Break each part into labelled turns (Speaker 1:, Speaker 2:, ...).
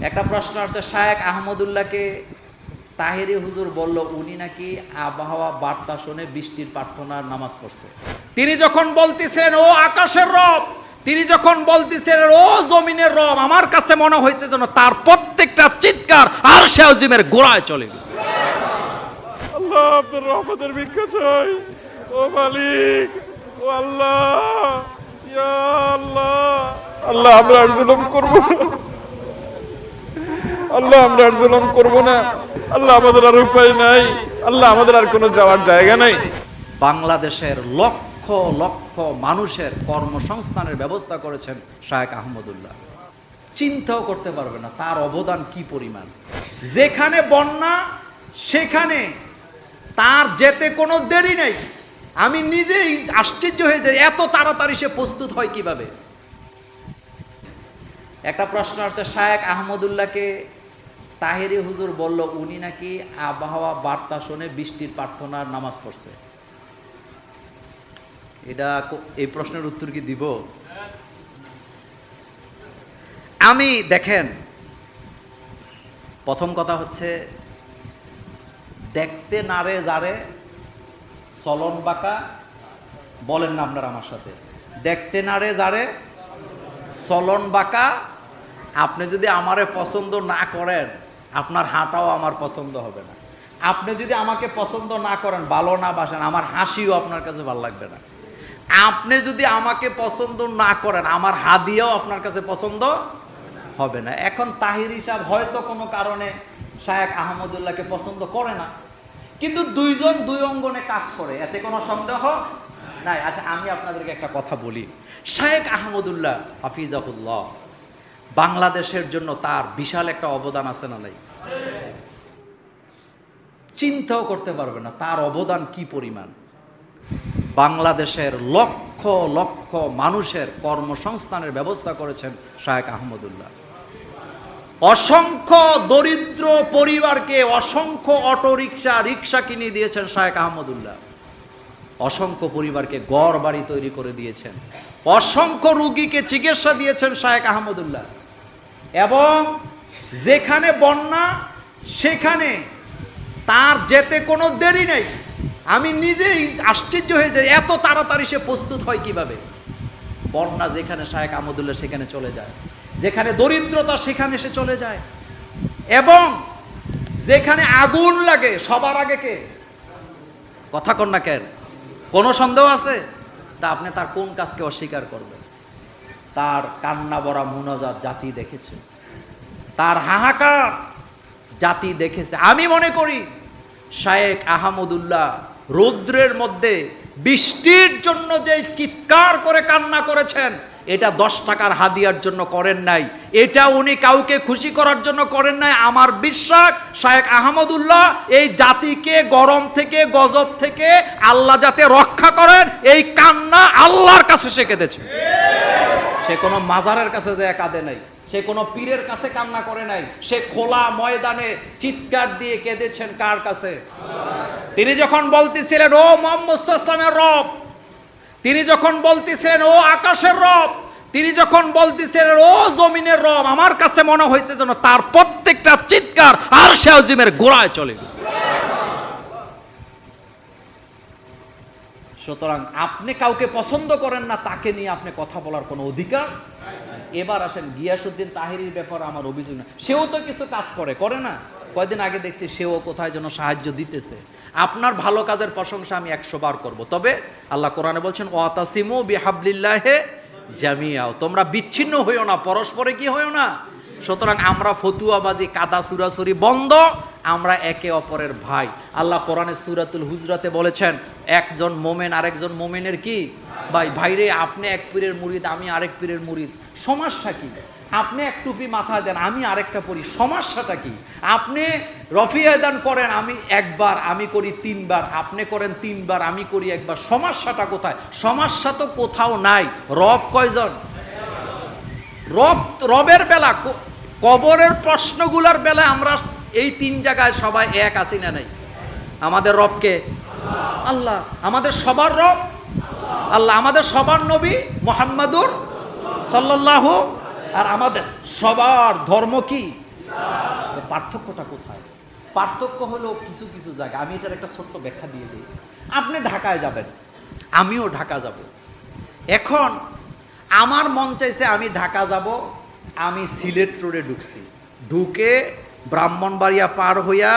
Speaker 1: একটা প্রশ্ন আছে, শায়েখ আহমদুল্লাহকে তাহেরি হুজুর বলল উনি নাকি আবহাওয়া বার্তা শুনে বৃষ্টির প্রার্থনার নামাজ পড়ছে। তিনি যখন বলতেছেন ও আকাশের রব, তিনি যখন বলতেছেন ও জমিনের রব, আমার কাছে মনে হয়েছে যেন তার প্রত্যেকটা চিৎকার আরশে আজিমের গোড়ায় চলে গেছে।
Speaker 2: আল্লাহ আপনার রহমতের ভিক্ষা চাই, ও মালিক, ও আল্লাহ, ইয়া আল্লাহ। আল্লাহ আমরা আর জুলুম করব না, আল্লাহ আমরা আর জুলুম করব না, আল্লাহ আমাদের আর উপায় নাই, আল্লাহ আমাদের আর কোনো যাওয়ার জায়গা নাই।
Speaker 1: বাংলাদেশের লক্ষ লক্ষ মানুষের কর্মসংস্থানের ব্যবস্থা করেছেন শায়েখ আহমদুল্লাহ। চিন্তাও করতে পারবে না তার অবদান কি পরিমাণ। যেখানে বন্যা সেখানে তার যেতে কোনো দেরি নেই। আমি নিজেই আশ্চর্য হয়ে যাই এত তাড়াতাড়ি সে প্রস্তুত হয় কিভাবে। একটা প্রশ্ন আছে, শায়েখ আহমদুল্লাহকে তাহেরি হুজুর বলল উনি নাকি আবহাওয়া বার্তা শুনে বৃষ্টির প্রার্থনার নামাজ পড়ছে। এই প্রশ্নের উত্তর কি দিব আমি? দেখেন, প্রথম কথা হচ্ছে দেখতে নারে যারে চলন বাঁকা, বলেন না আপনারা আমার সাথে, দেখতে নারে যারে চলন বাঁকা। আপনি যদি আমারে পছন্দ না করেন আপনার হাঁটাও আমার পছন্দ হবে না। আপনি যদি আমাকে পছন্দ না করেন, ভালো না বাসেন, আমার হাসিও আপনার কাছে ভালো লাগবে না। আপনি যদি আমাকে পছন্দ না করেন আমার হাদিয়াও আপনার কাছে পছন্দ হবে না। এখন তাহিরি সাহেব হয়তো কোনো কারণে শায়েখ আহমদুল্লাহকে পছন্দ করে না, কিন্তু দুইজন দুই অঙ্গনে কাজ করে, এতে কোনো সন্দেহ নাই। আচ্ছা আমি আপনাদেরকে একটা কথা বলি, শায়েখ আহমদুল্লাহ হাফিজাহুল্লাহ বাংলাদেশের জন্য তার বিশাল একটা অবদান আছে না নাই? চিন্তাও করতে পারবে না তার অবদান কি পরিমাণ। বাংলাদেশের লক্ষ লক্ষ মানুষের কর্মসংস্থানের ব্যবস্থা করেছেন শায়েখ আহমদুল্লাহ। অসংখ্য দরিদ্র পরিবারকে অসংখ্য অটোরিকশা, রিক্সা কিনে দিয়েছেন শায়েখ আহমদুল্লাহ। অসংখ্য পরিবারকে ঘর বাড়ি তৈরি করে দিয়েছেন। অসংখ্য রোগীকে চিকিৎসা দিয়েছেন শায়েখ আহমদুল্লাহ। এবং যেখানে বন্যা সেখানে তার যেতে কোনো দেরি নেই। আমি নিজেই আশ্চর্য হয়ে যাই এত তাড়াতাড়ি সে প্রস্তুত হয় কিভাবে। বন্যা যেখানে শায়েখ আহমদুল্লাহ সেখানে চলে যায়, যেখানে দরিদ্রতা সেখানে সে চলে যায়, এবং যেখানে আগুন লাগে সবার আগে কে? কথা কন না কেন? কোনো সন্দেহ আছে? তা আপনি তার কোন কাজকে অস্বীকার করবেন? তার কান্না ভরা মুনাজাত জাতি দেখেছে, তার হাহাকার জাতি দেখেছে। আমি মনে করি শায়েখ আহমদুল্লাহ রৌদ্রের মধ্যে বৃষ্টির জন্য যে চিৎকার করে কান্না করেছেন এটা 10 টাকার হাদিয়ার জন্য করেন নাই, এটা উনি কাউকে খুশি করার জন্য করেন নাই। আমার বিশ্বাস শায়েখ আহমদুল্লাহ এই জাতিকে গরম থেকে গজব থেকে আল্লাহ যাতে রক্ষা করেন এই কান্না আল্লাহর কাছে সে কেঁদেছে। সে কোনো মাজারের কাছে যে কাঁদে নাই, সে কোনো পীরের কাছে কান্না করে নাই, সে খোলা ময়দানে চিৎকার দিয়ে কেঁদেছেন কার কাছে? তিনি যখন বলতেছিলেন ও মুহাম্মদ সাল্লাল্লাহু আলাইহি রব, তিনি যখন বলতেছেন ও আকাশের রব, তিনি যখন বলতেছেন ও জমিনের রব, আমার কাছে মনে হয়েছে যেন তার প্রত্যেকটা চিৎকার আরশে আজিমের গোড়ায় চলে গেছে। সুতরাং আপনি কাউকে পছন্দ করেন না, তাকে নিয়ে আপনি কথা বলার কোনো অধিকার। এবার আসেন গিয়াসউদ্দিন তাহেরির ব্যাপারে আমার অভিযোগ না, সেও তো কিছু কাজ করে না। কয়েকদিন আগে দেখছি সেও কোথায় যেন সাহায্য দিতেছে। আপনার ভালো কাজের প্রশংসা আমি 100 বার করব, তবে আল্লাহ কোরআনে বলছেন ওয়াতাসিমু বিহাবলিল্লাহি জামিআ, তোমরা বিচ্ছিন্ন হইও না, পরস্পরে কি হইও না। সুতরাং আমরা ফতুয়াবাজি কাদা সুরাসুরি বন্ধ, আমরা একে অপরের ভাই। আল্লাহ কোরআনে সূরাতুল হুজরাতে বলেছেন একজন মোমেন আরেকজন মোমেনের কি ভাই। ভাইরে আপনি এক পীরের মুরিদ, আমি আরেক পীরের মুরিদ, সমস্যা কি? আপনি এক টুপি মাথায় দেন, আমি আরেকটা পরি, সমস্যাটা কি? আপনি রফিয়া দান করেন, আমি একবার, আমি করি 3 বার, আপনি করেন 3 বার, আমি করি একবার, সমস্যাটা কোথায়? সমস্যা তো কোথাও নাই। রব কয়জন? রবের বেলা, কবরের প্রশ্নগুলোর বেলায় আমরা এই 3 জায়গায় সবাই এক আছি না নাই? আমাদের রবকে আল্লাহ, আমাদের সবার রব আল্লাহ, আমাদের সবার নবী মুহাম্মাদুর সাল্লাল্লাহু, আর আমাদের সবার ধর্ম কি? তো পার্থক্যটা কোথায়? পার্থক্য হলো কিছু কিছু জায়গা। আমি এটার একটা ছোট্ট ব্যাখ্যা দিয়ে দিই। আপনি ঢাকায় যাবেন, আমিও ঢাকা যাব। এখন আমার মন চাইছে আমি ঢাকা যাব, আমি সিলেট রোডে ঢুকছি, ঢুকে ব্রাহ্মণবাড়িয়া পার হইয়া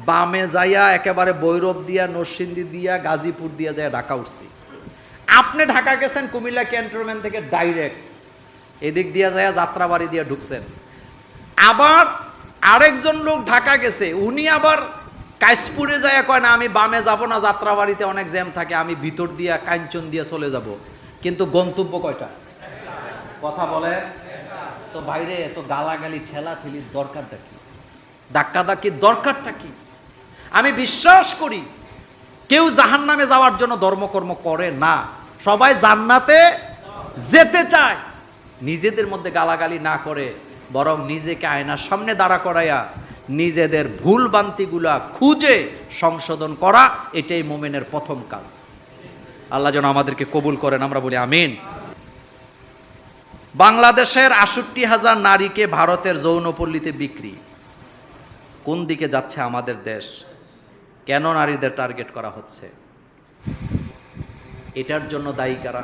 Speaker 1: বামে যাইয়া একেবারে বৈরব দিয়া, নরসিংদী দিয়া, গাজীপুর দিয়া যাইয়া ঢাকা উঠছি। আপনি ঢাকা গেছেন কুমিল্লা ক্যান্টনমেন্ট থেকে ডাইরেক্ট, এদিক দিয়া যাইয়া যাত্রাবাড়ি দিয়া ঢুকছেন। আবার আরেকজন লোক ঢাকা গেছে, উনি আবার কাশপুরে যাইয়া কয় না আমি বামে যাব না, যাত্রাবাড়িতে অনেক জ্যাম থাকে, আমি ভিতর দিয়া কাঞ্চন দিয়া চলে যাব। কিন্তু গন্তব্য কয়টা? কথা বলে তো বাইরে এত গালাগালি ঠেলা ঠেলির দরকারটা কি? ধাক্কাধাক্কির দরকারটা কি? আমি বিশ্বাস করি কেউ জাহান্নামে যাওয়ার জন্য ধর্মকর্ম করে না, সবাই জান্নাতে যেতে চায়। নিজেদের মধ্যে গালাগালি না করে বরং নিজেকে আয়নার সামনে দাঁড়া করাইয়া নিজেদের ভুল ভ্রান্তিগুলা খুঁজে সংশোধন করা, এটাই মুমিনের প্রথম কাজ। আল্লাহ যেন আমাদেরকে কবুল করেন, আমরা বলি আমিন। বাংলাদেশের ৬৮,০০০ নারীকে ভারতের যৌনপল্লীতে বিক্রি। কোন দিকে যাচ্ছে আমাদের দেশ? কেন নারীদের টার্গেট করা হচ্ছে? এটার জন্য দায়ী কারা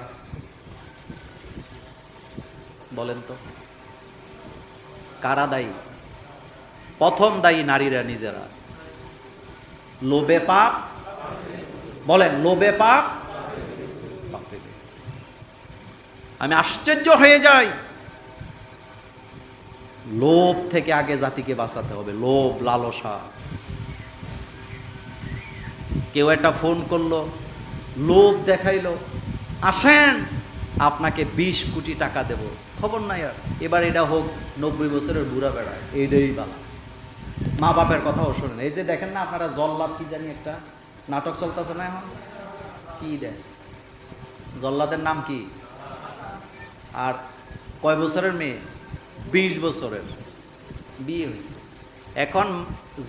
Speaker 1: বলেন তো? কারা দায়ী? প্রথম দায়ী নারীরা নিজেরা। লোভে পাপ, বলেন লোভে পাপ। আমি আশ্চর্য হয়ে যাই, লোভ থেকে আগে জাতিকে বাঁচাতে হবে। লোভ, লালসা। কেউ একটা ফোন করলো, লোভ দেখাইলো, আসেন আপনাকে 20 কোটি টাকা দেব, খবর নাই আর। এবার এটা হোক 90 বছরের বুড়া বেড়ায়, এইটাই বালা। মা বাপের কথাও শোনেন। এই যে দেখেন না আপনারা জল্লাদ কি জানি একটা নাটক চলতেছে না এখন, কি দেখ জল্লাদের নাম কি? আর কয় বছরের মেয়ে? 20 বছরের, বিয়ে হয়েছে। এখন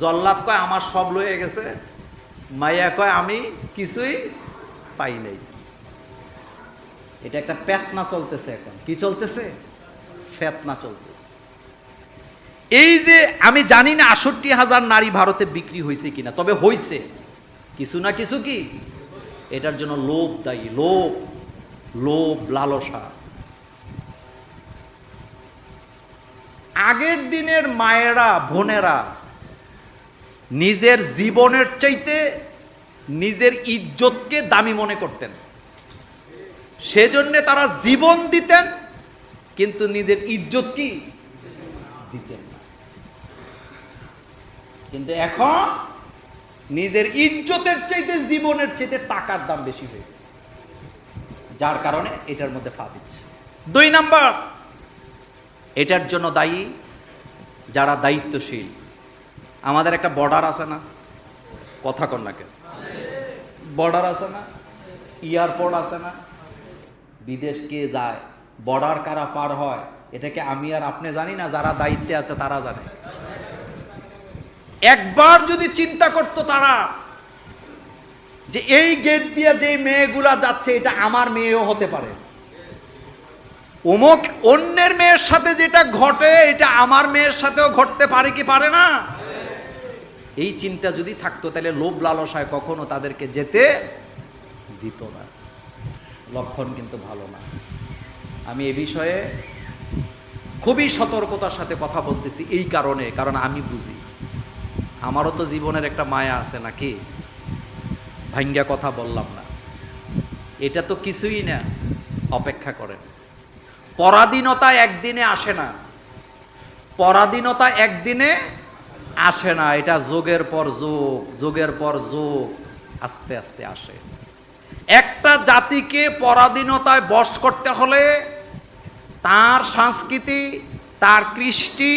Speaker 1: জল্লাদ কয় আমার সব লয়ে গেছে, মাইয়া কয় আমি কিছুই পাই নাই। এটা একটা ফেতনা চলতেছে এখন। কি চলতেছে? ফেতনা চলতেছে। এই যে আমি জানি না ৬৮,০০০ নারী ভারতে বিক্রি হয়েছে কিনা, তবে হয়েছে কিছু না কিছু। কি এটার জন্য লোভ দায়ী। লোভ, লোভ, লালসা। আগের দিনের মায়েরা, বোনেরা নিজের জীবনের চাইতে নিজের ইজ্জতকে দামি মনে করতেন, সেজন্য তারা জীবন দিতেন, কিন্তু নিজের ইজ্জত কি দিতেন না। কিন্তু এখন নিজের ইজ্জতের চাইতে জীবনের চাইতে টাকার দাম বেশি হয়ে গেছে, যার কারণে এটার মধ্যে ফা দিচ্ছে। 2 নাম্বার, এটার জন্য দায়ী যারা দায়িত্বশীল। আমাদের একটা বর্ডার আছে না? কথা কন না কেন? বর্ডার আছে না? এয়ারপোর্ট আছে না? বিদেশ কে যায়, বর্ডার কারা পার হয়, এটাকে আমি আর আপনি জানি না, যারা দায়িত্বে আছে তারা জানে। একবার যদি চিন্তা করতো তারা যে এই গেট দিয়ে যে মেয়েগুলা যাচ্ছে এটা আমার মেয়েও হতে পারে, অমুক অন্যের মেয়ের সাথে যেটা ঘটে এটা আমার মেয়ের সাথেও ঘটতে পারে কি পারে না, এই চিন্তা যদি থাকতো তাহলে লোভ লালসায় কখনো তাদেরকে যেতে দিত না। লক্ষণ কিন্তু ভালো না। আমি এ বিষয়ে খুবই সতর্কতার সাথে কথা বলতেছি এই কারণে, কারণ আমি বুঝি আমারও তো জীবনের একটা মায়া আছে নাকি, ভাঙ্গা কথা বললাম না। এটা তো কিছুই না, অপেক্ষা করেন। পরাধীনতা একদিনে আসে না, পরাধীনতা একদিনে আসে না, এটা যুগের পর যুগ, যুগের পর যুগ আস্তে আস্তে আসে। একটা জাতিকে পরাধীনতায় বশ করতে হলে তার সংস্কৃতি, তার কৃষ্টি,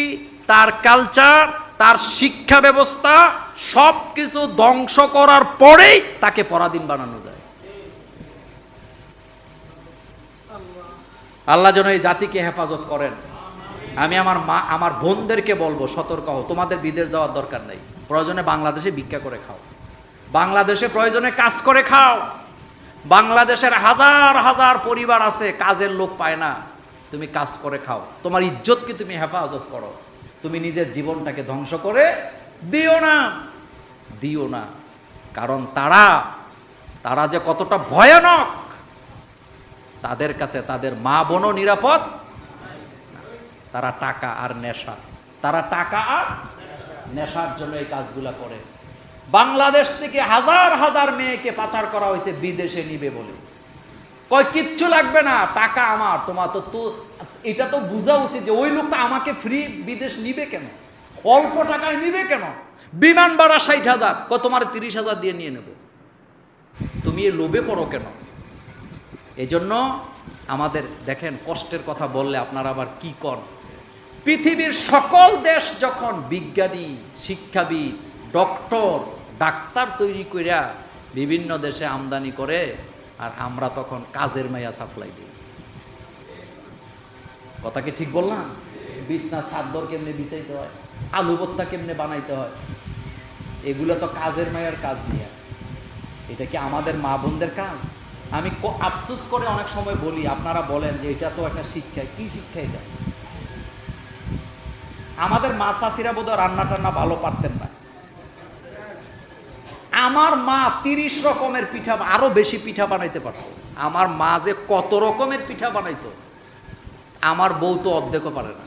Speaker 1: তার কালচার, তার শিক্ষা ব্যবস্থা সব কিছু ধ্বংস করার পরেই তাকে পরাধীন বানানো যায়। আল্লাহ যেন এই জাতিকে হেফাজত করেন। আমি আমার বোনদেরকে বলবো, সতর্ক হও, তোমাদের বিদেশ যাওয়ার দরকার নাই। প্রয়োজনে বাংলাদেশে ভিক্ষা করে খাও, বাংলাদেশে প্রয়োজনে কাজ করে খাও। বাংলাদেশের হাজার হাজার পরিবার আছে কাজের লোক পায় না, তুমি কাজ করে খাও, তোমার ইজ্জতকে তুমি হেফাজত করো। তুমি নিজের জীবনটাকে ধ্বংস করে দিও না, দিও না। কারণ তারা যে কতটা ভয়ানক, তাদের কাছে তাদের মা বোনও নিরাপদ না। তারা টাকা আর নেশা, তারা টাকা আর নেশার জন্য এই কাজগুলা করে। বাংলাদেশ থেকে হাজার হাজার মেয়েকে পাচার করা হয়েছে বিদেশে নিবে বলে। কয় কিচ্ছু লাগবে না, টাকা আমার। তোমার তো এটা তো বোঝা উচিত যে ওই লোকটা আমাকে ফ্রি বিদেশ নিবে কেন, অল্প টাকায় নিবে কেন? বিমান ভাড়া 60,000, কয় তোমার 30,000 দিয়ে নিয়ে নেব। তুমি এ লোভে পড়ো কেন? এজন্য আমাদের দেখেন, কষ্টের কথা বললে আপনারা আবার কি কর। পৃথিবীর সকল দেশ যখন বিজ্ঞানী, শিক্ষাবিদ, ডক্টর, ডাক্তার তৈরি কইরা বিভিন্ন দেশে আমদানি করে, আর আমরা তখন কাজের মাইয়া সাপ্লাই দিই। কথা কি ঠিক বললাম? বিছনা চাদর কেমনে বিছাইতে হয়, আলু ভর্তা কেমনে বানাইতে হয়, এগুলো তো কাজের মায়ের কাজ নিয়ে। এটা কি আমাদের মা বোনদের কাজ? আমি আফসোস করে অনেক সময় বলি, আপনারা বলেন যে এটা তো একটা শিক্ষা। কি শিক্ষা এটা? আমাদের মা চাষিরা বোধহয় রান্না টান্না ভালো পারতেন না। আমার মা 30 রকমের পিঠা, আরো বেশি পিঠা বানাইতে পারত। আমার মা যে কত রকমের পিঠা বানাইতো, আমার বউ তো অর্ধেকও পারে না।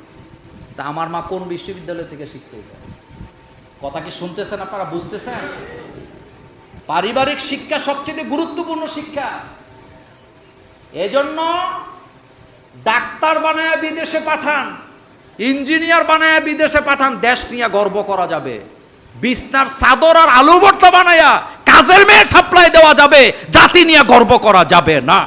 Speaker 1: তা আমার মা কোন বিশ্ববিদ্যালয় থেকে শিখছে এটা? কথা কি শুনতেছেন আপনারা, বুঝতেছেন? পারিবারিক শিক্ষা সবচেয়ে গুরুত্বপূর্ণ শিক্ষা। এজন্য ডাক্তার বানায় বিদেশে পাঠান, ইঞ্জিনিয়ার বানায় বিদেশে পাঠান, দেশ নিয়ে গর্ব করা যাবে। বিছনার চাদর আর আলু ভর্তা বানায়া কাজের মেয়ে সাপ্লাই দেওয়া যাবে, জাতি নিয়ে গর্ব করা যাবে না।